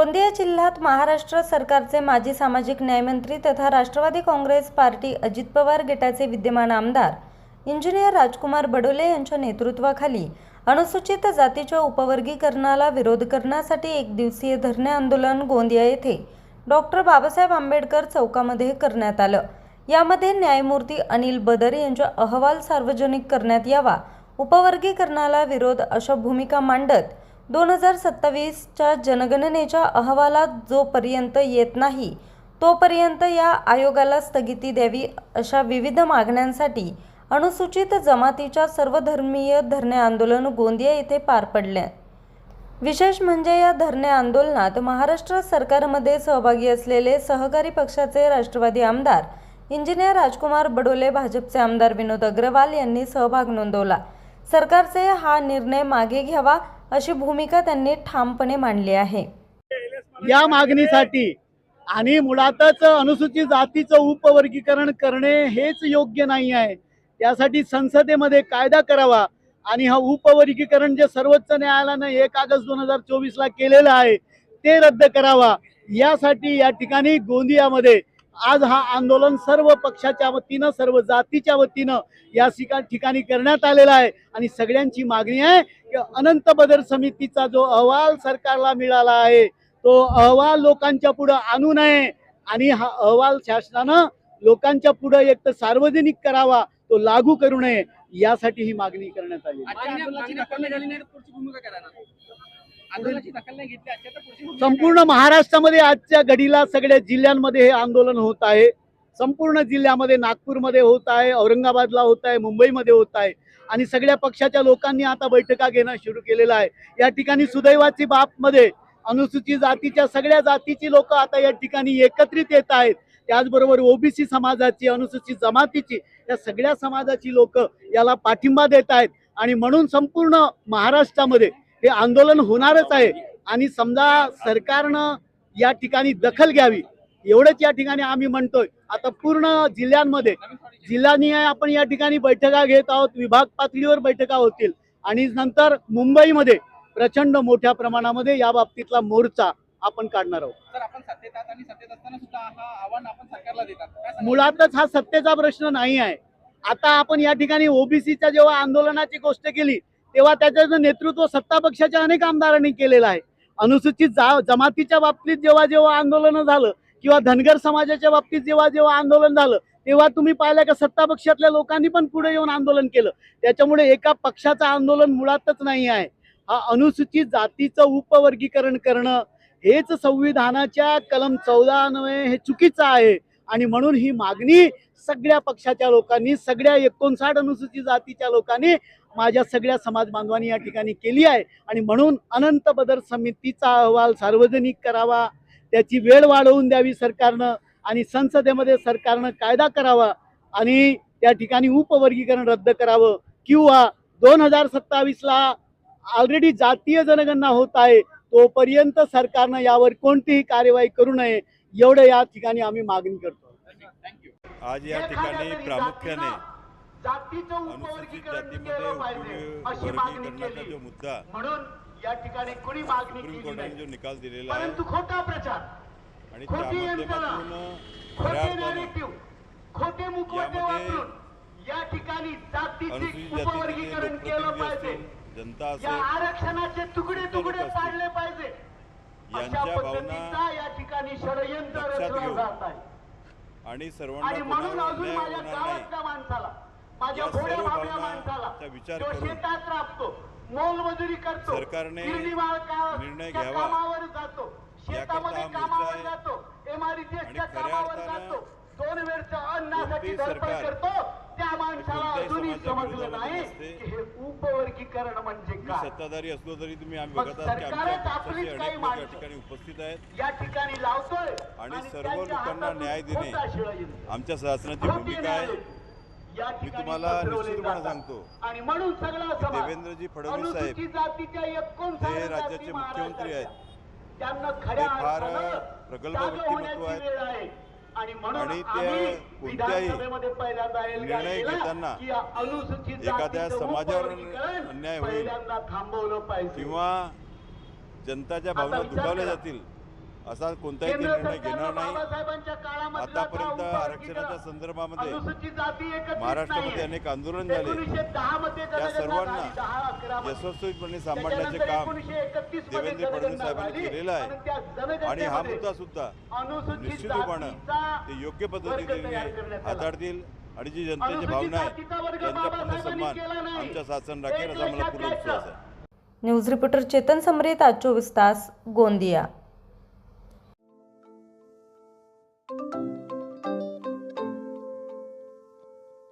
गोंदिया जिल्ह्यात महाराष्ट्र सरकारचे माजी सामाजिक न्यायमंत्री तथा राष्ट्रवादी काँग्रेस पार्टी अजित पवार गटाचे विद्यमान आमदार इंजिनियर राजकुमार बडोले यांच्या नेतृत्वाखाली अनुसूचित जातीच्या उपवर्गीकरणाला विरोध करण्यासाठी एक दिवसीय धरणे आंदोलन गोंदिया येथे डॉक्टर बाबासाहेब आंबेडकर चौकामध्ये करण्यात आलं। यामध्ये न्यायमूर्ती अनिल बदर यांचा अहवाल सार्वजनिक करण्यात यावा, उपवर्गीकरणाला विरोध अशा भूमिका मांडत 2027च्या जनगणनेच्या अहवालात जोपर्यंत येत नाही तोपर्यंत या आयोगाला स्थगिती द्यावी अशा विविध मागण्यांसाठी अनुसूचित जमातीच्या सर्वधर्मीय धरणे आंदोलन गोंदिया येथे पार पडले। विशेष म्हणजे या धरणे आंदोलनात महाराष्ट्र सरकारमध्ये सहभागी असलेले सहकारी पक्षाचे राष्ट्रवादी आमदार इंजिनियर राजकुमार बडोले, भाजपचे आमदार विनोद अग्रवाल यांनी सहभाग नोंदवला। सरकारचे हा निर्णय मागे घ्यावा अशी भूमिका त्यांनी ठामपणे मांडली आहे। या मागणीसाठी आणि मुळातच अनुसूचित जातीचं उपवर्गीकरण करणे हेच योग्य नाही आहे। त्यासाठी संसदेमध्ये कायदा करावा आणि हा उपवर्गीकरण जे सर्वोच्च न्यायालयाने 1 ऑगस्ट 2024 ला केलेलं आहे ते रद्द करावा। यासाठी या ठिकाणी गोंदियामध्ये आज हा आंदोलन सर्व पक्षाच्या वतीनं, सर्व जातीच्या वतीनं या ठिकाणी करण्यात आलेला आहे आणि सगळ्यांची मागणी आहे की अनंत बदर समितीचा जो अहवाल सरकारला मिळाला आहे तो अहवाल लोकांच्या पुढे आणू नये आणि हा अहवाल शासनानं लोकांच्या पुढे एक तर सार्वजनिक करावा, तो लागू करू नये, यासाठी ही मागणी करण्यात आली। संपूर्ण महाराष्ट्रामध्ये आजच्या घडीला सगळ्या जिल्ह्यांमध्ये हे आंदोलन होत आहे। संपूर्ण जिल्ह्यामध्ये नागपूरमध्ये होत आहे, औरंगाबादला होत आहे, मुंबईमध्ये होत आहे आणि सगळ्या पक्षाच्या लोकांनी आता बैठका घेणं सुरू केलेलं आहे। या ठिकाणी सुदैवाची बाबमध्ये अनुसूचित जातीच्या सगळ्या जातीची लोक आता या ठिकाणी एकत्रित येत आहेत। त्याचबरोबर ओबीसी समाजाची, अनुसूचित जमातीची, या सगळ्या समाजाची लोक याला पाठिंबा देत आहेत आणि म्हणून संपूर्ण महाराष्ट्रामध्ये हे आंदोलन होणारच आहे आणि समजा सरकारनं या ठिकाणी दखल घ्यावी एवढंच या ठिकाणी आम्ही म्हणतोय। आता पूर्ण जिल्ह्यांमध्ये जिल्हानिहाय आपण या ठिकाणी बैठका घेत आहोत, विभाग पातळीवर बैठका होतील आणि नंतर मुंबईमध्ये प्रचंड मोठ्या प्रमाणामध्ये या बाबतीतला मोर्चा आपण काढणार आहोत। सर, आपण सत्तेत आहात आणि सत्तेत असताना सुद्धा हा आव्हान आपण सरकारला देतात। मुळातच हा सत्तेचा प्रश्न नाही आहे। आता आपण या ठिकाणी ओबीसीच्या जेव्हा आंदोलनाची गोष्ट केली तेव्हा त्याचं नेतृत्व सत्ता पक्षाच्या अनेक आमदारांनी केलेलं आहे। अनुसूचित जमातीच्या बाबतीत जेव्हा जेव्हा आंदोलन झालं किंवा धनगर समाजाच्या बाबतीत जेव्हा जेव्हा आंदोलन झालं तेव्हा तुम्ही पाहिलं का सत्ता पक्षातल्या लोकांनी पण पुढे येऊन आंदोलन केलं। त्याच्यामुळे एका पक्षाचं आंदोलन मुळातच नाही आहे। हा अनुसूचित जातीचं उपवर्गीकरण करणं हेच संविधानाच्या कलम 14 अन्वये हे चुकीचं आहे आणि म्हणून ही मागणी सगळ्या पक्षाच्या लोकांनी, सगळ्या 59 अनुसूचित जातीच्या लोकांनी, माझ्या सगळ्या समाज बांधवांनी या ठिकाणी केली आहे आणि म्हणून अनंत बदर समितीचा अहवाल सार्वजनिक करावा, त्याची वेळ वाढवून द्यावी सरकारनं आणि संसदेमध्ये सरकारनं कायदा करावा आणि त्या ठिकाणी उपवर्गीकरण रद्द करावं किंवा 2027 ला ऑलरेडी जातीय जनगणना होत आहे तोपर्यंत सरकारनं यावर कोणतीही कार्यवाही करू नये, एवढं या ठिकाणी आम्ही मागणी करतो। आज या ठिकाणी प्रामुख्याने अनुसूचित जातीमध्ये वर्गीकरणाचा जो मुद्दा सुप्रीम कोर्टाने जो निकाल दिलेला आहे आणि त्या माध्यमातून खऱ्या अर्थाने यामध्ये अनुसूचित जातीचे लोकप्रतिनिधी असतील, जनता असेल, आरक्षणाचे तुकडे तुकडे पाडले पाहिजे यांच्या भावना लक्षात घेऊन आणि सर्वांना कोणाला अन्याय होणार नाही या सर्व भावनांचा विचार करून सरकारने निर्णय घ्यावा याकरता हा मोर्चा आहे आणि खऱ्या अर्थानं कोणतेही सरकार कोणत्याही समाजाच्या विरोधामध्ये नसते। मी सत्ताधारी असलो तरी तुम्ही आम्ही बघत आहात की आमच्या पक्षाचे अनेक लोक या ठिकाणी उपस्थित आहेत आणि सर्व लोकांना न्याय देणे आमच्या शासनाची भूमिका आहे। मी तुम्हाला निश्चितपणे सांगतो की देवेंद्रजी फडणवीस साहेब हे राज्याचे मुख्यमंत्री आहेत, ते फार प्रगल्भ व्यक्तिमत्व आहेत आणि ते कोणत्याही निर्णय घेताना एखाद्या समाजावर अन्याय होईल किंवा जनताच्या भावना दुखावल्या जातील असा कोणताही केंद्र निर्णय सरकारनं घेणार नाही. बाबासाहेबांच्या काळामधला आतापर्यंत जो आरक्षणाच्या संदर्भामध्ये अनुसूचित जाती एकत्रित महाराष्ट्रामध्ये नाहीये. अनेक आंदोलन झाले. 1910 मध्ये त्या जनगणना सर्वांना झाली, 10-11 मध्ये. यशस्वीपणे सांभाळण्याचे त्याच्यानंतर काम 1931 मध्ये देवेंद्र फडणवीस जनगणना साहेबांनी झाली. केलेलं आणि आहे. त्या आणि हा जनगणनेमध्ये मुद्दा सुद्धा अनुसूचित निश्चितपणे जातीचा ते योग्य वर्ग पद्धतीने तयार करण्यात आला. हाताळतील आणि जी जनतेची अनुसूचित भावना आहे जातीचा वर्ग त्यांचा पूर्ण बाबासाहेबांनी सन्मान केला नाही. आमच्या शासन राखेल एक असा मला लक्षात पूर्ण विश्वास घ्यायचं. आहे. न्यूज रिपोर्टर चेतन समरीत, आज 24 तास, गोंदिया.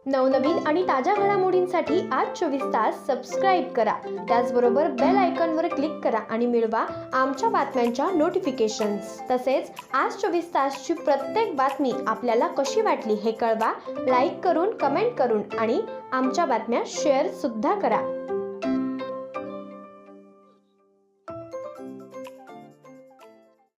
नवनवीन आणि ताज्या घडामोडींसाठी आज 24 तास सबस्क्राईब करा. त्याचबरोबर बेल आयकॉनवर क्लिक करा आणि मिळवा आमच्या बातम्यांच्या नोटिफिकेशन्स. तसेच आज 24 तासची प्रत्येक बातमी आपल्याला कशी वाटली हे कळवा. लाईक करून, कमेंट करून आणि आमच्या बातम्या शेअर सुद्धा करा.